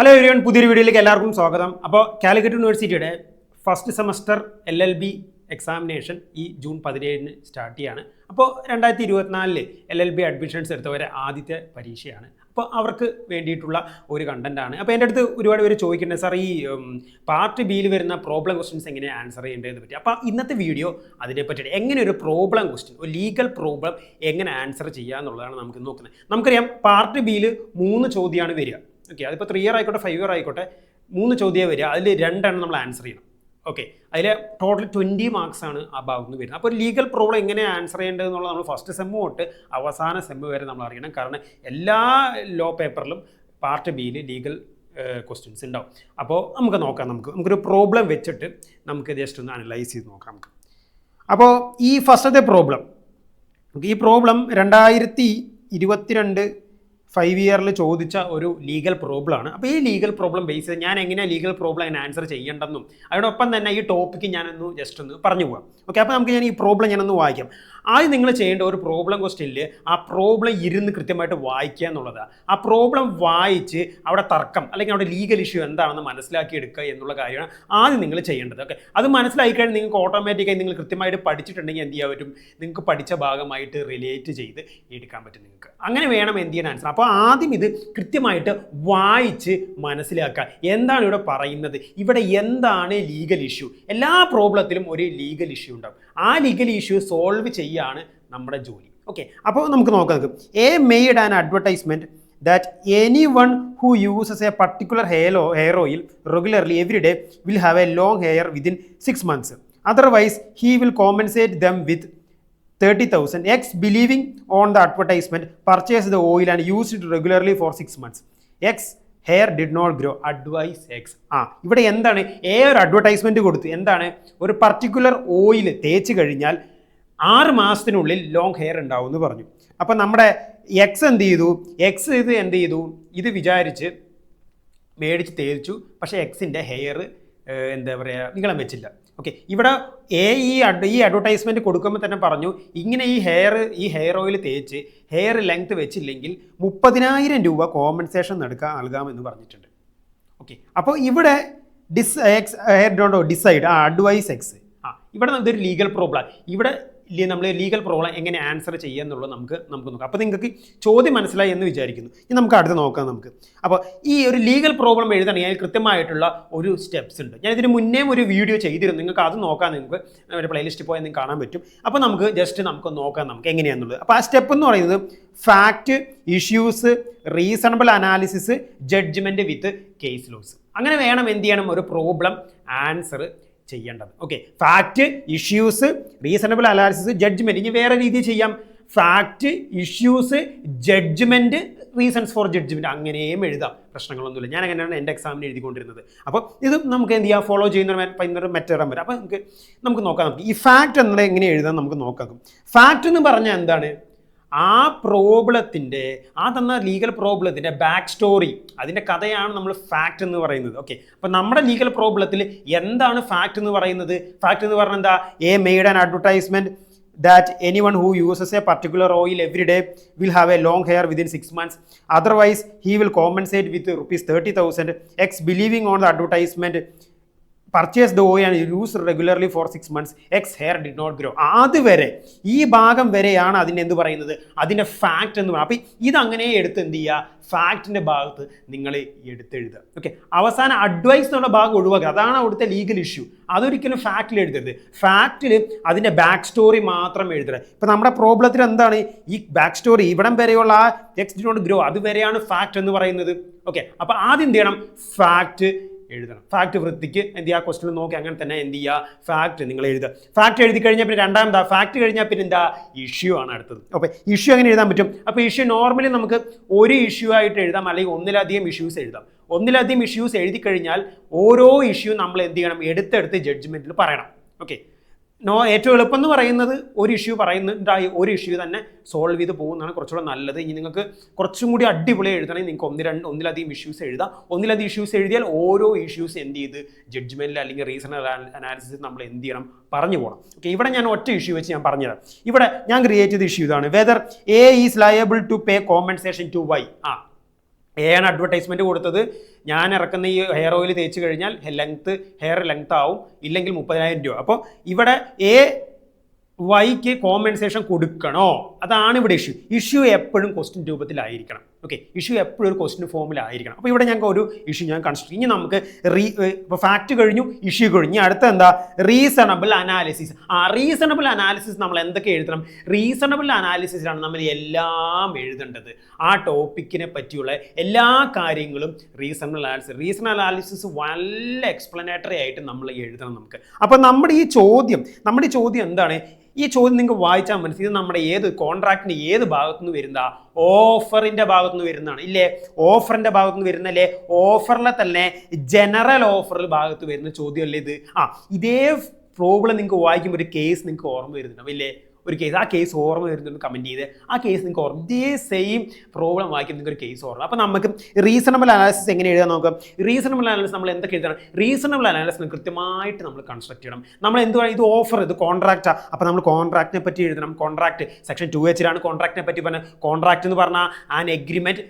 Hello everyone, പുതിയൊരു വീഡിയോയിലേക്ക് എല്ലാവർക്കും സ്വാഗതം. അപ്പോൾ കാലിക്കറ്റ് യൂണിവേഴ്സിറ്റിയുടെ ഫസ്റ്റ് സെമസ്റ്റർ LLB എക്സാമിനേഷൻ ഈ ജൂൺ 17 സ്റ്റാർട്ട് ചെയ്യാണ്. അപ്പോൾ 2024 LLB അഡ്മിഷൻസ് എടുത്തവരെ ആദ്യത്തെ പരീക്ഷയാണ്. അപ്പോൾ അവർക്ക് വേണ്ടിയിട്ടുള്ള ഒരു കണ്ടൻറ്റാണ്. അപ്പോൾ എൻ്റെ അടുത്ത് ഒരുപാട് പേര് ചോദിക്കുന്നുണ്ട്, സാർ ഈ പാർട്ട് ബിയിൽ വരുന്ന പ്രോബ്ലം ക്വസ്റ്റ്യൻസ് എങ്ങനെ ആൻസർ ചെയ്യേണ്ടതെന്ന് പറ്റി. അപ്പോൾ ഇന്നത്തെ വീഡിയോ അതിനെ പറ്റിയിട്ട് എങ്ങനെ ഒരു പ്രോബ്ലം ക്വസ്റ്റ്യൻ, ഒരു ലീഗൽ പ്രോബ്ലം എങ്ങനെ ആൻസർ ചെയ്യുക എന്നുള്ളതാണ് നമുക്ക് നോക്കുന്നത്. നമുക്കറിയാം പാർട്ട് ബിയിൽ 3 ചോദ്യമാണ് വരിക. ഓക്കെ, അതിപ്പോൾ 3 ഇയർ ആയിക്കോട്ടെ 5 ഇയർ ആയിക്കോട്ടെ 3 ചോദ്യമേ വരിക. അതിൽ 2 നമ്മൾ ആൻസർ ചെയ്യണം. ഓക്കെ, അതിൽ ടോട്ടൽ 20 മാർക്സ് ആണ് ആ ഭാഗത്ത് നിന്ന് വരുന്നത്. അപ്പോൾ ലീഗൽ പ്രോബ്ലം എങ്ങനെ ആൻസർ ചെയ്യേണ്ടത് എന്നുള്ളത് നമ്മൾ ഫസ്റ്റ് സെമ്മ് തൊട്ട് അവസാന സെമ്മ് വരെ നമ്മൾ അറിയണം. കാരണം എല്ലാ ലോ പേപ്പറിലും പാർട്ട് ബിയിൽ ലീഗൽ ക്വസ്റ്റ്യൻസ് ഉണ്ടാവും. അപ്പോൾ നമുക്ക് നോക്കാം, നമുക്കൊരു പ്രോബ്ലം വെച്ചിട്ട് നമുക്ക് ജസ്റ്റ് ഒന്ന് അനലൈസ് ചെയ്ത് നോക്കാം നമുക്ക്. അപ്പോൾ ഈ ഫസ്റ്റത്തെ പ്രോബ്ലം, ഈ പ്രോബ്ലം 2022 5 ഇയറിൽ ചോദിച്ച ഒരു ലീഗൽ പ്രോബ്ലമാണ്. അപ്പോൾ ഈ ലീഗൽ പ്രോബ്ലം ബേസ് ചെയ്ത് ഞാൻ എങ്ങനെ ലീഗൽ പ്രോബ്ലം എങ്ങനെ ആൻസർ ചെയ്യേണ്ടെന്നും അതിനോടൊപ്പം തന്നെ ഈ ടോപ്പിക്ക് ഞാനൊന്ന് ജസ്റ്റ് ഒന്ന് പറഞ്ഞു പോകാം. ഓക്കെ, അപ്പോൾ നമുക്ക് ഞാൻ ഈ പ്രോബ്ലം ഞാനൊന്ന് വായിക്കാം. ആദ്യം നിങ്ങൾ ചെയ്യേണ്ട ഒരു പ്രോബ്ലം ക്വസ്റ്റ്യനിൽ ആ പ്രോബ്ലം ഇരുന്ന് കൃത്യമായിട്ട് വായിക്കുക എന്നുള്ളതാണ്. ആ പ്രോബ്ലം വായിച്ച് അവിടെ തർക്കം അല്ലെങ്കിൽ അവിടെ ലീഗൽ ഇഷ്യൂ എന്താണെന്ന് മനസ്സിലാക്കി എടുക്കുക എന്നുള്ള കാര്യമാണ് ആദ്യം നിങ്ങൾ ചെയ്യേണ്ടത്. ഓക്കെ, അത് മനസ്സിലാക്കി കഴിഞ്ഞാൽ നിങ്ങൾക്ക് ഓട്ടോമാറ്റിക്കായി നിങ്ങൾ കൃത്യമായിട്ട് പഠിച്ചിട്ടുണ്ടെങ്കിൽ എന്ത് ചെയ്യാൻ പറ്റും, നിങ്ങൾക്ക് പഠിച്ച ഭാഗമായിട്ട് റിലേറ്റ് ചെയ്ത് എടുക്കാൻ പറ്റും നിങ്ങൾക്ക്. അങ്ങനെ വേണം എന്ത് ചെയ്യാൻ ആൻസർ. അപ്പോൾ ആദ്യം ഇത് കൃത്യമായിട്ട് വായിച്ച് മനസ്സിലാക്കുക. എന്താണ് ഇവിടെ പറയുന്നത്, ഇവിടെ എന്താണ് ലീഗൽ ഇഷ്യൂ. എല്ലാ പ്രോബ്ലത്തിലും ഒരു ലീഗൽ ഇഷ്യൂ ഉണ്ടാവും. ആ ലീഗൽ ഇഷ്യൂ സോൾവ് ചെയ്യാണ് നമ്മുടെ ജോലി. ഓക്കെ, അപ്പോൾ നമുക്ക് നോക്കാം. A made an advertisement that anyone who uses a particular hair oil regularly every day will have a long hair within 6 months. Otherwise, he will compensate them with 30,000. X, believing on the advertisement, purchased the oil and used it regularly for 6 months. X, hair did not grow. Advice X. ഇവിടെ എന്താണ്, ഒരു advertisement കൊടുത്തു. എന്താണ്, ഒരു particular oil തേച്ച് കഴിഞ്ഞാൽ 6 മാസത്തിനുള്ളിൽ long hair ഉണ്ടാവും എന്ന് പറഞ്ഞു. അപ്പം നമ്മുടെ എക്സ് എന്ത് ചെയ്തു, ഇത് വിചാരിച്ച് മേടിച്ച് തേച്ചു. പക്ഷേ എക്സിൻ്റെ ഹെയർ എന്താ പറയുക, നീളം വെച്ചില്ല. ഓക്കെ, ഇവിടെ ഈ അഡ്വർടൈസ്മെൻറ്റ് കൊടുക്കുമ്പോൾ തന്നെ പറഞ്ഞു, ഇങ്ങനെ ഈ ഹെയർ ഓയിൽ തേച്ച് ഹെയർ ലെങ്ത് വെച്ചില്ലെങ്കിൽ 30,000 രൂപ കോമ്പൻസേഷൻ നൽകാമെന്ന് പറഞ്ഞിട്ടുണ്ട്. ഓക്കെ, അപ്പോൾ ഇവിടെ ഡിസൈഡ് അഡ്വൈസ് എക്സ്. ഇവിടെ ഇതൊരു ലീഗൽ പ്രോബ്ലം. ഇവിടെ നമ്മൾ ലീഗൽ പ്രോബ്ലം എങ്ങനെ ആൻസർ ചെയ്യുക എന്നുള്ളത് നമുക്ക് നോക്കാം. അപ്പോൾ നിങ്ങൾക്ക് ചോദ്യം മനസ്സിലായി എന്ന് വിചാരിക്കുന്നു. ഇനി നമുക്ക് അടുത്ത് നോക്കാം നമുക്ക്. അപ്പോൾ ഈ ഒരു ലീഗൽ പ്രോബ്ലം എഴുതണമെങ്കിൽ കൃത്യമായിട്ടുള്ള ഒരു സ്റ്റെപ്സ് ഉണ്ട്. ഞാൻ ഇതിന് മുന്നേ ഒരു വീഡിയോ ചെയ്തിരുന്നു, നിങ്ങൾക്ക് അത് നോക്കാൻ നിങ്ങൾക്ക് ഒരു പ്ലേലിസ്റ്റ് പോയാൽ നിങ്ങൾക്ക് കാണാൻ പറ്റും. അപ്പോൾ നമുക്ക് ജസ്റ്റ് നമുക്ക് നോക്കാം നമുക്ക് എങ്ങനെയാണെന്നുള്ളത്. അപ്പോൾ ആ സ്റ്റെപ്പ് എന്ന് പറയുന്നത് fact, issues, reasonable analysis, judgement with case laws. അങ്ങനെ വേണം എന്ത് ചെയ്യണം ഒരു പ്രോബ്ലം ആൻസർ ചെയ്യേണ്ടത്. Okay, fact, issues, reasonable analysis, judgement. ഇനി വേറെ രീതിയിൽ ചെയ്യാം, fact, issues, judgement, reasons for judgement. അങ്ങനെയും എഴുതാം, പ്രശ്നങ്ങളൊന്നുമില്ല. ഞാൻ അങ്ങനെയാണ് എൻ്റെ എക്സാമിന് എഴുതിക്കൊണ്ടിരുന്നത്. അപ്പോൾ ഇത് നമുക്ക് എന്ത് ചെയ്യാം, ഫോളോ ചെയ്യുന്ന മെത്തേഡ് വരാം. അപ്പോൾ നമുക്ക് നോക്കാം. നമുക്ക് ഈ ഫാക്റ്റ് എന്നത് എങ്ങനെ എഴുതാൻ നമുക്ക് നോക്കാം. ഫാക്റ്റ് എന്ന് പറഞ്ഞാൽ എന്താണ്, ആ പ്രോബ്ലത്തിൻ്റെ തന്ന ലീഗൽ പ്രോബ്ലത്തിൻ്റെ ബാക്ക് സ്റ്റോറി, അതിൻ്റെ കഥയാണ് നമ്മൾ ഫാക്റ്റ് എന്ന് പറയുന്നത്. ഓക്കെ, അപ്പം നമ്മുടെ ലീഗൽ പ്രോബ്ലത്തിൽ എന്താണ് ഫാക്റ്റ് എന്ന് പറയുന്നത്? ഫാക്റ്റ് എന്ന് പറഞ്ഞാൽ എന്താ, A made an advertisement that anyone who uses a particular oil every day will have a long hair within 6 months. Otherwise, he will compensate with rupees 30,000. X, believing on the advertisement, purchase the oil and use regularly for 6 months. X, hair did not grow. അതുവരെ ഈ ഭാഗം വരെയാണ് അതിൻ്റെ എന്ത് പറയുന്നത്, അതിൻ്റെ fact എന്ന് പറയുന്നത്. അപ്പോൾ ഇതങ്ങനെ എടുത്ത് എന്ത് ചെയ്യുക, ഫാക്റ്റിൻ്റെ ഭാഗത്ത് നിങ്ങൾ എടുത്തെഴുതുക. ഓക്കെ, അവസാനം അഡ്വൈസ് എന്നുള്ള ഭാഗം ഒഴിവാക്കുക. അതാണ് അവിടുത്തെ ലീഗൽ ഇഷ്യൂ. അതൊരിക്കലും ഫാക്റ്റിൽ എഴുതരുത്. ഫാക്റ്റിൽ അതിൻ്റെ ബാക്ക് സ്റ്റോറി മാത്രം എഴുതുക. ഇപ്പം നമ്മുടെ പ്രോബ്ലത്തിൽ എന്താണ് ഈ ബാക്ക് സ്റ്റോറി, ഇവിടം വരെയുള്ള ആ എക്സ് ഡി നോട്ട് ഗ്രോ, അതുവരെയാണ് ഫാക്റ്റ് എന്ന് പറയുന്നത്. ഓക്കെ, അപ്പോൾ ആദ്യം എന്ത് ചെയ്യണം, ഫാക്റ്റ് എഴുതണം. ഫാക്റ്റ് വൃത്തിക്ക് എന്ത് ചെയ്യുക, ക്വസ്റ്റ്യൻ നോക്കി അങ്ങനെ തന്നെ എന്ത് ചെയ്യുക, ഫാക്റ്റ് നിങ്ങൾ എഴുതുക. ഫാക്റ്റ് എഴുതി കഴിഞ്ഞാൽ പിന്നെ രണ്ടാമതാ ഫാക്റ്റ് കഴിഞ്ഞാൽ പിന്നെ എന്താ, ഇഷ്യൂ ആണ് അടുത്തത്. അപ്പോൾ ഇഷ്യൂ എങ്ങനെ എഴുതാൻ പറ്റും? അപ്പോൾ ഇഷ്യൂ നോർമലി നമുക്ക് ഒരു ഇഷ്യൂ ആയിട്ട് എഴുതാം, അല്ലെങ്കിൽ ഒന്നിലധികം ഇഷ്യൂസ് എഴുതാം. ഒന്നിലധികം ഇഷ്യൂസ് എഴുതി കഴിഞ്ഞാൽ ഓരോ ഇഷ്യൂ നമ്മൾ എന്ത് ചെയ്യണം, എടുത്തെടുത്ത് ജഡ്ജ്മെൻറ്റിൽ പറയണം. ഓക്കെ, ഏറ്റവും എളുപ്പം എന്ന് പറയുന്നത് ഒരു ഇഷ്യൂ പറയുന്നുണ്ടായി ഒരു ഇഷ്യൂ തന്നെ സോൾവ് ചെയ്ത് പോകുന്നതാണ് കുറച്ചുകൂടെ നല്ലത്. ഇനി നിങ്ങൾക്ക് കുറച്ചും കൂടി അടിപൊളി എഴുതണമെങ്കിൽ നിങ്ങൾക്ക് ഒന്നിലധികം ഇഷ്യൂസ് എഴുതാം. ഒന്നിലധികം ഇഷ്യൂസ് എഴുതിയാൽ ഓരോ ഇഷ്യൂസ് എന്ത് ചെയ്ത് ജഡ്ജ്മെൻറ്റിൽ അല്ലെങ്കിൽ റീസണൽ അനാലിസിസ് നമ്മൾ എന്ത് ചെയ്യണം, പറഞ്ഞു പോകണം. ഓക്കെ, ഇവിടെ ഞാൻ ഒറ്റ ഇഷ്യൂ വെച്ച് ഞാൻ പറഞ്ഞുതരാം. ഇവിടെ ഞാൻ ക്രിയേറ്റ് ചെയ്ത ഇഷ്യൂ ഇതാണ്, whether A is liable to pay compensation to Y. ആണ് അഡ്വർടൈസ്മെൻറ്റ് കൊടുത്തത്, ഞാൻ ഇറക്കുന്ന ഈ ഹെയർ ഓയിൽ തേച്ച് കഴിഞ്ഞാൽ ഹെയർ ലെങ്ത് ആവും, ഇല്ലെങ്കിൽ 30,000 രൂപ. അപ്പോൾ ഇവിടെ വൈക്ക് കോമ്പൻസേഷൻ കൊടുക്കണോ, അതാണ് ഇവിടെ ഇഷ്യൂ എപ്പോഴും ക്വസ്റ്റ്യൻ രൂപത്തിലായിരിക്കണം. ഓക്കെ, ഇഷ്യൂ എപ്പോഴും ഒരു ക്വസ്റ്റ്യൻ ഫോമിലായിരിക്കണം. അപ്പോൾ ഇവിടെ ഞങ്ങൾക്ക് ഒരു ഇഷ്യൂ ഞാൻ കൺസിഡർ. ഇനി നമുക്ക് ഇപ്പോൾ ഫാക്റ്റ് കഴിഞ്ഞു, ഇഷ്യൂ കഴിഞ്ഞു, അടുത്ത എന്താ റീസണബിൾ അനാലിസിസ്. റീസണബിൾ അനാലിസിസ് നമ്മൾ എന്തൊക്കെ എഴുതണം? റീസണബിൾ അനാലിസിസിലാണ് നമ്മൾ എല്ലാം എഴുതേണ്ടത്. ആ ടോപ്പിക്കിനെ പറ്റിയുള്ള എല്ലാ കാര്യങ്ങളും റീസണബിൾ അനാലിസിസ് നല്ല എക്സ്പ്ലനേറ്ററി ആയിട്ട് നമ്മൾ എഴുതണം നമുക്ക്. അപ്പോൾ നമ്മുടെ ഈ ചോദ്യം എന്താണ്? ഈ ചോദ്യം നിങ്ങൾക്ക് വായിച്ചാൽ മനസ്സിലായി, ഇത് നമ്മുടെ ഏത് കോൺട്രാക്റ്റിന് ഏത് ഭാഗത്തുനിന്ന് വരുന്ന ഓഫറിൻ്റെ ഭാഗത്തുനിന്ന് വരുന്നതാണ് ഇല്ലേ? ഓഫറിൻ്റെ ഭാഗത്തുനിന്ന് വരുന്നല്ലേ? ഓഫറിലെ തന്നെ ജനറൽ ഓഫറിൽ ഭാഗത്ത് വരുന്ന ചോദ്യമല്ലേ ഇത്? ഇതേ പ്രോബ്ലം നിങ്ങൾക്ക് വായിക്കുമ്പോൾ ഒരു കേസ് നിങ്ങൾക്ക് ഓർമ്മ വരുന്നുണ്ടാവും ഇല്ലേ? ഒരു കേസ്, ആ കേസ് ഓർമ്മ വരുന്നുണ്ട് കമൻറ്റ് ചെയ്ത്, ആ കേസ് നിങ്ങൾക്ക് ഓർമ്മ, ഇതേ സെയിം പ്രോബ്ലം വായിക്കും നിങ്ങൾക്ക് ഒരു കേസ് ഓർമ്മ. അപ്പോൾ നമുക്ക് റീസണബിൾ അനാലിസിസ് എങ്ങനെ എഴുതാൻ നോക്കാം. റീസണബിൾ അനാലിസിസ് നമ്മൾ എന്തൊക്കെ എഴുതണം? റീസണബിൾ അനാലിസിസ് കൃത്യമായിട്ട് നമ്മൾ കൺസ്ട്രക്ട് ചെയ്യണം. നമ്മൾ എന്ത് പറയുക, ഇത് ഓഫർ, ഇത് കോൺട്രാക്റ്റാണ്. അപ്പോൾ നമ്മൾ കോൺട്രാക്റ്റിനെ പറ്റി എഴുതണം. കോൺട്രാക്ട് സെക്ഷൻ 2H കോൺട്രാക്റ്റിനെ പറ്റി പറഞ്ഞാൽ, കോൺട്രാക്ട് എന്ന് പറഞ്ഞാൽ an agreement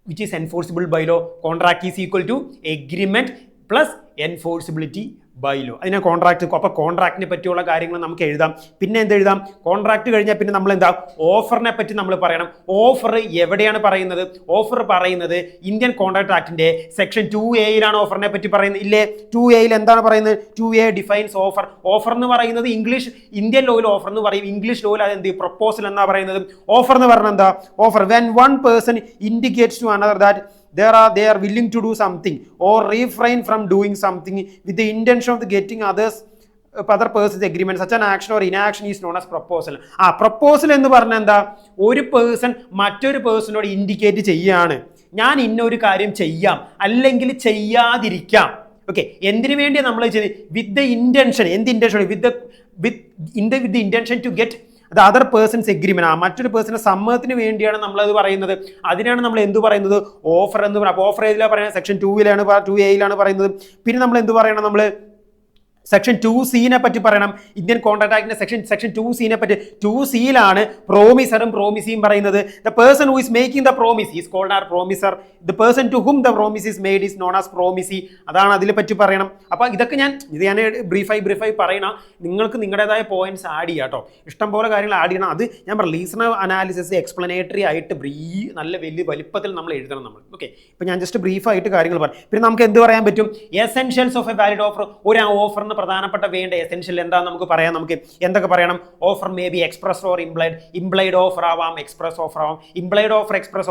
which is enforceable by law. Contract is equal to agreement plus enforceability by law. അതിനെ കോൺട്രാക്ട്. അപ്പോൾ കോൺട്രാക്റ്റിനെ പറ്റിയുള്ള കാര്യങ്ങൾ നമുക്ക് എഴുതാം. പിന്നെ എന്തെഴുതാം? കോൺട്രാക്ട് കഴിഞ്ഞാൽ പിന്നെ നമ്മൾ എന്താ, ഓഫറിനെ പറ്റി നമ്മൾ പറയണം. ഓഫർ എവിടെയാണ് പറയുന്നത്? ഓഫർ പറയുന്നത് ഇന്ത്യൻ കോൺട്രാക്ട് ആക്ടിന്റെ സെക്ഷൻ 2A ഓഫറിനെ പറ്റി പറയുന്നത് ഇല്ലേ? 2A എന്താണ് പറയുന്നത്? 2A defines offer. ഓഫർ എന്ന് പറയുന്നത് ഇന്ത്യൻ ലോയിൽ ഓഫർ എന്ന് പറയും, ഇംഗ്ലീഷ് ലോയിൽ അത് എന്ത് പ്രൊപ്പോസൽ എന്നാ പറയുന്നത്. ഓഫർ എന്ന് പറഞ്ഞാൽ എന്താ? Offer when one person indicates to another that they are willing to do something or refrain from doing something with the intention of getting other person's agreement. Such an action or inaction is known as proposal. Proposal എന്ന് പറഞ്ഞാൽ എന്താ? ഒരു person മറ്റൊരു പേഴ്സണോട് indicate ചെയ്യാണ്, ഞാൻ ഇന്നൊരു കാര്യം ചെയ്യാം അല്ലെങ്കിൽ ചെയ്യാതിരിക്കാം. ഓക്കെ, എന്തിനു വേണ്ടിയാണ് നമ്മൾ ചെയ്യുന്നത്? With the intention. എന്ത് intention? With the intention to get അത് അതർ പേഴ്സൺസ് എഗ്രിമെന്റ്. മറ്റൊരു പേഴ്സന്റെ സമ്മതത്തിന് വേണ്ടിയാണ് നമ്മളത് പറയുന്നത്. അതിനാണ് നമ്മൾ എന്ത് പറയുന്നത്? ഓഫർ എന്ന് പറയുന്നത്. അപ്പോൾ ഓഫർ ഏതിലാണ് പറയുന്നത്? സെക്ഷൻ 2A പറയുന്നത്. പിന്നെ നമ്മൾ എന്ത് പറയണം? നമ്മൾ സെക്ഷൻ 2C പറ്റി പറയണം. ഇന്ത്യൻ കോൺട്രാക്ട് ആക്ടിന്റെ സെക്ഷൻ 2C പറ്റി. 2C പ്രോമിസറും പ്രോമിസിയും പറയുന്നത്. The person who is making the promise is called a promisor. The person to whom the promise is made is known as promisee. അതാണ് അതിനെ പറ്റി പറയണം. അപ്പോൾ ഇതൊക്കെ ഞാൻ ബ്രീഫായി പറയണം. നിങ്ങൾക്ക് നിങ്ങളുടേതായ പോയിന്റ്സ് ആഡ് ചെയ്യാം കേട്ടോ. ഇഷ്ടംപോലെ കാര്യങ്ങൾ ആഡ് ചെയ്യണം. അത് ഞാൻ പറഞ്ഞു, റീസണബിൾ അനാലിസിസ് എക്സ്പ്ലനേറ്ററി ആയിട്ട് നല്ല വലിയ വലിപ്പത്തിൽ നമ്മൾ എഴുതണം നമ്മൾ. ഓക്കെ, ഇപ്പം ഞാൻ ജസ്റ്റ് ബ്രീഫായിട്ട് കാര്യങ്ങൾ പറഞ്ഞു. പിന്നെ നമുക്ക് എന്ത് പറയാൻ പറ്റും? Essentials of A valid offer. ഒരു ഓഫറിന് പ്രധാനപ്പെട്ട വേണ്ട എസെൻഷ്യൽ എന്താണെന്ന് നമുക്ക് പറയാം. നമുക്ക് എന്തൊക്കെ പറയണം? Offer may be express or implied offer ആവാം, എക്സ്പ്രസ് ഓഫർ ആവാം. ഇംപ്ലൈഡ് ഓഫർ, എക്സ്പ്രസ്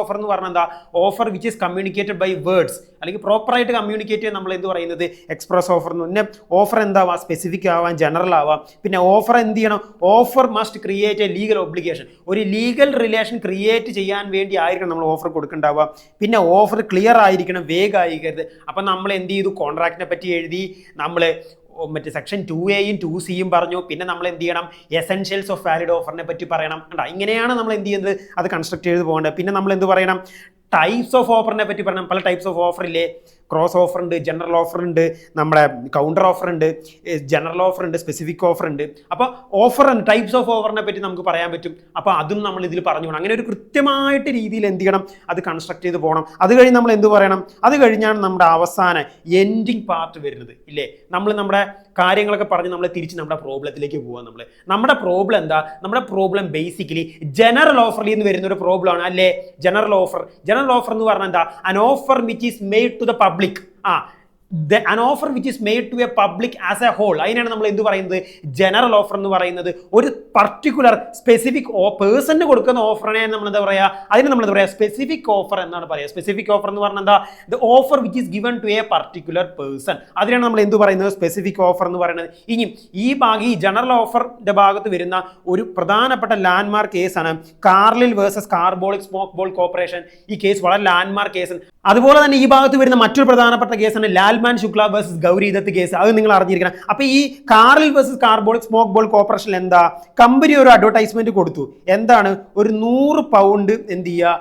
ഓഫർ എന്ന് പറഞ്ഞാൽ എന്താ? Offer which is communicated by words, അല്ലെങ്കിൽ പ്രോപ്പറായിട്ട് കമ്മ്യൂണിക്കേറ്റ് ചെയ്യാൻ നമ്മൾ എന്ത് പറയുന്നത്? എക്സ്പ്രസ് ഓഫർ എന്ന്. പിന്നെ ഓഫർ എന്താവാം? സ്പെസിഫിക് ആവാം, ജനറൽ ആവാം. പിന്നെ ഓഫർ എന്ത് ചെയ്യണം? Offer must create A legal obligation. ഒരു ലീഗൽ റിലേഷൻ ക്രിയേറ്റ് ചെയ്യാൻ വേണ്ടി ആയിരിക്കണം നമ്മൾ ഓഫർ കൊടുക്കേണ്ടാവുക. പിന്നെ ഓഫർ ക്ലിയർ ആയിരിക്കണം, വേഗമായിരിക്കരുത്. അപ്പം നമ്മൾ എന്ത് ചെയ്തു? കോൺട്രാക്റ്റിനെ പറ്റി എഴുതി, നമ്മൾ മറ്റേ സെക്ഷൻ 2A 2C പറഞ്ഞു. പിന്നെ നമ്മൾ എന്ത് ചെയ്യണം? എസെൻഷ്യൽസ് ഓഫ് വാലിഡ് ഓഫറിനെ പറ്റി പറയണം. ഇങ്ങനെയാണ് നമ്മൾ എന്ത് ചെയ്യുന്നത്? അത് കൺസ്ട്രക്ട് ചെയ്ത് പോകേണ്ടത്. പിന്നെ നമ്മൾ എന്ത് പറയണം? ടൈപ്സ് ഓഫ് ഓഫറിനെ പറ്റി പറയണം. പല ടൈപ്സ് ഓഫ് ഓഫർ ഇല്ലേ? ക്രോസ് ഓഫർ ഉണ്ട്, ജനറൽ ഓഫർ ഉണ്ട്, നമ്മുടെ കൗണ്ടർ ഓഫർ ഉണ്ട്, ജനറൽ ഓഫർ ഉണ്ട്, സ്പെസിഫിക് ഓഫർ ഉണ്ട്. അപ്പോൾ ഓഫർ ടൈപ്സ് ഓഫ് ഓഫറിനെ പറ്റി നമുക്ക് പറയാൻ പറ്റും. അപ്പോൾ അതും നമ്മൾ ഇതിൽ പറഞ്ഞു പോകണം. അങ്ങനെ ഒരു കൃത്യമായിട്ട് രീതിയിൽ എന്ത് ചെയ്യണം? അത് കൺസ്ട്രക്ട് ചെയ്ത് പോകണം. അത് കഴിഞ്ഞ് നമ്മൾ എന്ത് പറയണം? അത് കഴിഞ്ഞാണ് നമ്മുടെ അവസാന എൻഡിങ് പാർട്ട് വരുന്നത് ഇല്ലേ? നമ്മൾ നമ്മുടെ കാര്യങ്ങളൊക്കെ പറഞ്ഞ് നമ്മൾ തിരിച്ച് നമ്മുടെ പ്രോബ്ലത്തിലേക്ക് പോകാം. നമ്മുടെ പ്രോബ്ലം എന്താ? നമ്മുടെ പ്രോബ്ലം ബേസിക്കലി ജനറൽ ഓഫറിൽ നിന്ന് വരുന്ന ഒരു പ്രോബ്ലമാണ് അല്ലേ? ജനറൽ ഓഫർ എന്ന് പറഞ്ഞാൽ എന്താ? an offer which is made to the public. an offer which is made to a public as a whole. അതിനാണ് നമ്മൾ എന്ത് പറയുന്നത്? ജനറൽ ഓഫർ എന്ന് പറയുന്നത്. ഒരു പർട്ടിക്കുലർ സ്പെസിഫിക് പേഴ്സണിന് കൊടുക്കുന്ന ഓഫറിനെ നമ്മൾ എന്താ പറയുക? അതിന് നമ്മൾ എന്താ പറയുക? സ്പെസിഫിക് ഓഫർ എന്നാണ് പറയുക. സ്പെസിഫിക് ഓഫർ എന്ന് പറഞ്ഞാൽ എന്താ? The offer which is given to a particular person. അതിനാണ് നമ്മൾ എന്ത് പറയുന്നത്? സ്പെസിഫിക് ഓഫർ എന്ന് പറയുന്നത്. ഇനി ഈ ജനറൽ ഓഫറിന്റെ ഭാഗത്ത് വരുന്ന ഒരു പ്രധാനപ്പെട്ട ലാൻഡ്മാർക്ക് കേസാണ് Carlill versus Carbolic Smoke Ball Corporation. ഈ കേസ് വളരെ ലാൻഡ്മാർക്ക് കേസാണ്. അതുപോലെ തന്നെ ഈ ഭാഗത്ത് വരുന്ന മറ്റൊരു പ്രധാനപ്പെട്ട കേസാണ് ലാൽമാൻ ശുക്ല വേഴ്സസ് ഗൗരി ദത്ത് കേസ്. അത് നിങ്ങൾ അറിഞ്ഞിരിക്കണം. അപ്പോൾ ഈ Carlill versus Carbolic Smoke Ball Corporation എന്താ? കമ്പനി ഒരു അഡ്വർടൈസ്മെന്റ് കൊടുത്തു. എന്താണ്? ഒരു 100 പൗണ്ട് എന്ത് ചെയ്യുക?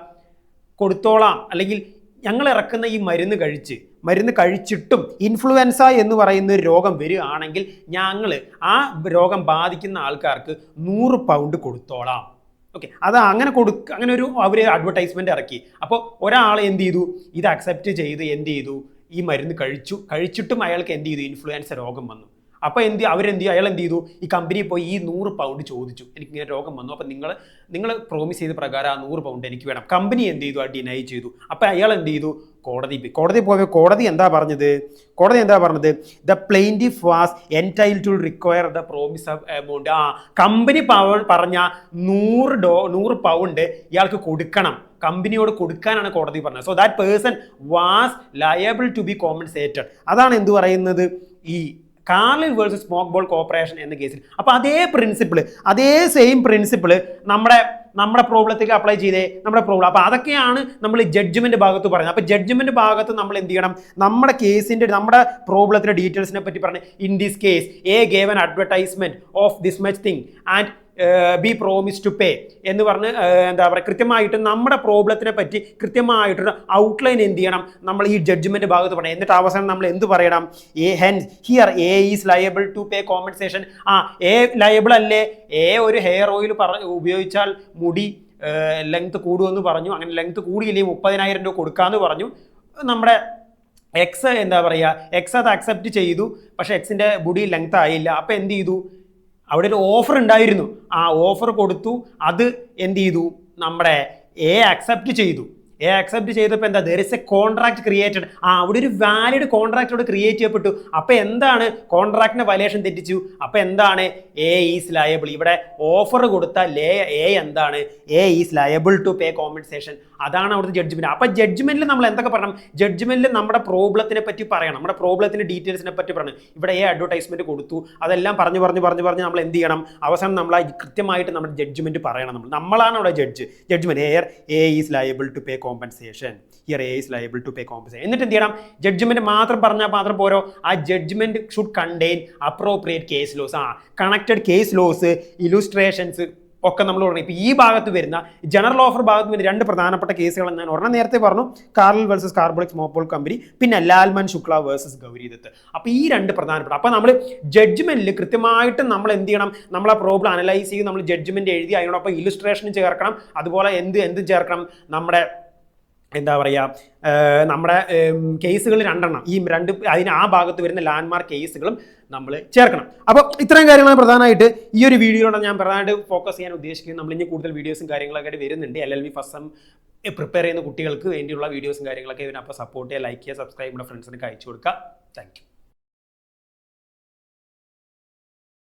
കൊടുത്തോളാം, അല്ലെങ്കിൽ ഞങ്ങൾ ഇറക്കുന്ന ഈ മരുന്ന് കഴിച്ചിട്ടും ഇൻഫ്ലുവൻസ എന്ന് പറയുന്ന ഒരു രോഗം വരികയാണെങ്കിൽ ഞങ്ങൾ ആ രോഗം ബാധിക്കുന്ന ആൾക്കാർക്ക് 100 പൗണ്ട് കൊടുത്തോളാം. ഓക്കെ, അത് അങ്ങനെ അങ്ങനെ ഒരു അവർ അഡ്വർടൈസ്മെന്റ് ഇറക്കി. അപ്പോൾ ഒരാൾ എന്ത് ചെയ്തു, ഇത് അക്സെപ്റ്റ് ചെയ്ത് എന്ത് ചെയ്തു, ഈ മരുന്ന് കഴിച്ചിട്ടും അയാൾക്ക് എന്ത് ചെയ്തു, ഇൻഫ്ലുവൻസ രോഗം വന്നു. അപ്പോൾ അയാൾ എന്ത് ചെയ്തു, ഈ കമ്പനി പോയി ഈ 100 പൗണ്ട് ചോദിച്ചു, എനിക്ക് ഇങ്ങനെ രോഗം വന്നു, അപ്പോൾ നിങ്ങൾ പ്രോമിസ് ചെയ്ത പ്രകാരം ആ 100 പൗണ്ട് എനിക്ക് വേണം. കമ്പനി എന്ത് ചെയ്തു, ആ ഡിനൈ ചെയ്തു. അപ്പോൾ അയാൾ എന്ത് ചെയ്തു, കോടതി പോയ കോടതി എന്താ പറഞ്ഞത്, the plaintiff was entitled to require the promise of amount. Company പറഞ്ഞ 100 പൗണ്ട് ഇയാൾക്ക് കൊടുക്കണം, കമ്പനിയോട് കൊടുക്കാനാണ് കോടതി പറഞ്ഞത്. So that person was liable to be compensated. അതാണ് എന്ത് പറയുന്നത്, ഈ Carlill versus Smoke Ball Corporation എന്ന കേസിൽ. അപ്പോൾ അതേ സെയിം പ്രിൻസിപ്പിൾ നമ്മുടെ പ്രോബ്ലത്തേക്ക് അപ്ലൈ ചെയ്തേ, നമ്മുടെ പ്രോബ്ലം. അപ്പോൾ അതൊക്കെയാണ് നമ്മൾ ജഡ്ജ്മെന്റ് ഭാഗത്ത് പറയുന്നത്. അപ്പോൾ ജഡ്ജ്മെന്റ് ഭാഗത്ത് നമ്മൾ എന്ത് ചെയ്യണം, നമ്മുടെ പ്രോബ്ലത്തിന്റെ ഡീറ്റെയിൽസിനെ പറ്റി പറഞ്ഞ്, in this case A gave an advertisement of this much thing and B promise to pay എന്ന് പറഞ്ഞ് എന്താ പറയുക, കൃത്യമായിട്ട് നമ്മുടെ പ്രോബ്ലത്തിനെ പറ്റി കൃത്യമായിട്ടൊരു ഔട്ട്ലൈൻ എന്ത് ചെയ്യണം, നമ്മൾ ഈ ജഡ്ജ്മെന്റ് ഭാഗത്ത് പറയണം. എന്നിട്ട് അവസാനം നമ്മൾ എന്ത് പറയണം, here A is liable to pay compensation. A liable അല്ലേ, എ ഒരു ഹെയർ ഓയിൽ ഉപയോഗിച്ചാൽ മുടി ലെങ്ത് കൂടുമെന്ന് പറഞ്ഞു, അങ്ങനെ ലെങ്ത് കൂടിയില്ലേ 30,000 രൂപ കൊടുക്കാമെന്ന് പറഞ്ഞു. നമ്മുടെ എക്സ് എന്താ പറയുക, എക്സ് അത് അക്സെപ്റ്റ് ചെയ്തു, പക്ഷേ എക്സിൻ്റെ മുടി ലെങ്ത് ആയില്ല. അപ്പോൾ എന്ത് ചെയ്തു, അവിടെ ഒരു ഓഫർ ഉണ്ടായിരുന്നു, ആ ഓഫർ കൊടുത്തു, അത് എന്ത് ചെയ്തു, നമ്മുടെ എ അക്സെപ്റ്റ് ചെയ്തപ്പോൾ എന്താ, there is A contract created. അവിടെ ഒരു വാലിഡ് കോൺട്രാക്ട് അവിടെ ക്രിയേറ്റ് ചെയ്യപ്പെട്ടു. അപ്പോൾ എന്താണ്, കോൺട്രാക്ടിന്റെ വയലേഷൻ തെറ്റിച്ചു. അപ്പോൾ എന്താണ്, എ ഈസ് ലയബിൾ. ഇവിടെ ഓഫർ കൊടുത്താൽ എ എന്താണ്, A is liable to pay compensation. അതാണ് അവിടുത്തെ ജഡ്ജ്മെന്റ്. അപ്പോൾ ജഡ്ജ്മെന്റിൽ നമ്മൾ എന്തൊക്കെ പറയണം, ജഡ്ജ്മെന്റിൽ നമ്മുടെ പ്രോബ്ലത്തിനെ പറ്റി പറയണം, നമ്മുടെ പ്രോബ്ലത്തിന്റെ ഡീറ്റെയിൽസിനെ പറ്റി പറയണം. ഇവിടെ എ അഡ്വർടൈസ്മെന്റ് കൊടുത്തു, അതെല്ലാം പറഞ്ഞ് നമ്മൾ എന്ത് ചെയ്യണം, അവസാനം നമ്മൾ കൃത്യമായിട്ട് നമ്മുടെ ജഡ്ജ്മെന്റ് പറയണം. നമ്മളാണ് അവിടെ judgement. A is liable to pay compensation, here A is liable to pay compensation. എന്നിട്ട് എന്ത് ചെയ്യണം, ജഡ്ജ്മെന്റ് മാത്രം പറഞ്ഞാൽ മാത്രം പോരോ, ആ judgement should contain appropriate case laws, connected case laws, illustrations ഒക്കെ നമ്മൾ പറഞ്ഞു. ഇപ്പോൾ ഈ ഭാഗത്ത് വരുന്ന ജനറൽ ഓഫർ ഭാഗത്ത് വരുന്ന 2 പ്രധാനപ്പെട്ട കേസുകൾ ഞാൻ ഒരെണ്ണം നേരത്തെ പറഞ്ഞു, Carlin versus Carbolic Smoke ball company, പിന്നെ ലാൽമാൻ ശുക്ല വേഴ്സസ് ഗൗരി ദത്ത്. അപ്പോൾ ഈ 2 പ്രധാനപ്പെട്ട. അപ്പോൾ നമ്മൾ ജഡ്ജ്മെന്റിൽ കൃത്യമായിട്ടും നമ്മൾ എന്ത് ചെയ്യണം, നമ്മളെ പ്രോബ്ലം അനലൈസ് ചെയ്ത് നമ്മൾ ജഡ്ജ്മെന്റ് എഴുതി, അതിനോടൊപ്പം ഇലുസ്ട്രേഷൻ ചേർക്കണം. അതുപോലെ എന്ത് ചേർക്കണം, നമ്മുടെ എന്താ പറയുക, നമ്മുടെ കേസുകൾ 2 അതിന് ആ ഭാഗത്ത് വരുന്ന ലാൻഡ്മാർക്ക് കേസുകളും നമ്മൾ ചേർക്കണം. അപ്പോൾ ഇത്രയും കാര്യങ്ങളാണ് പ്രധാനമായിട്ട് ഈ ഒരു വീഡിയോയിലൂടെ ഞാൻ പ്രധാനമായിട്ട് ഫോക്കസ് ചെയ്യാൻ ഉദ്ദേശിക്കുന്നത്. നമ്മൾ ഇനി കൂടുതൽ വീഡിയോസും കാര്യങ്ങളൊക്കെ ആയിട്ട് വരുന്നുണ്ട്. LLB ഫസ്റ്റ് സെം പ്രിപ്പയർ ചെയ്യുന്ന കുട്ടികൾക്ക് വേണ്ടിയുള്ള വീഡിയോസും കാര്യങ്ങളൊക്കെ ഇതിനപ്പോൾ സപ്പോർട്ട് ചെയ്യുക, ലൈക്ക് ചെയ്യുക, സബ്സ്ക്രൈബ് ചെയ്യുക, ഫ്രണ്ട്സിനൊക്കെ അയച്ചു കൊടുക്കുക. Thank you.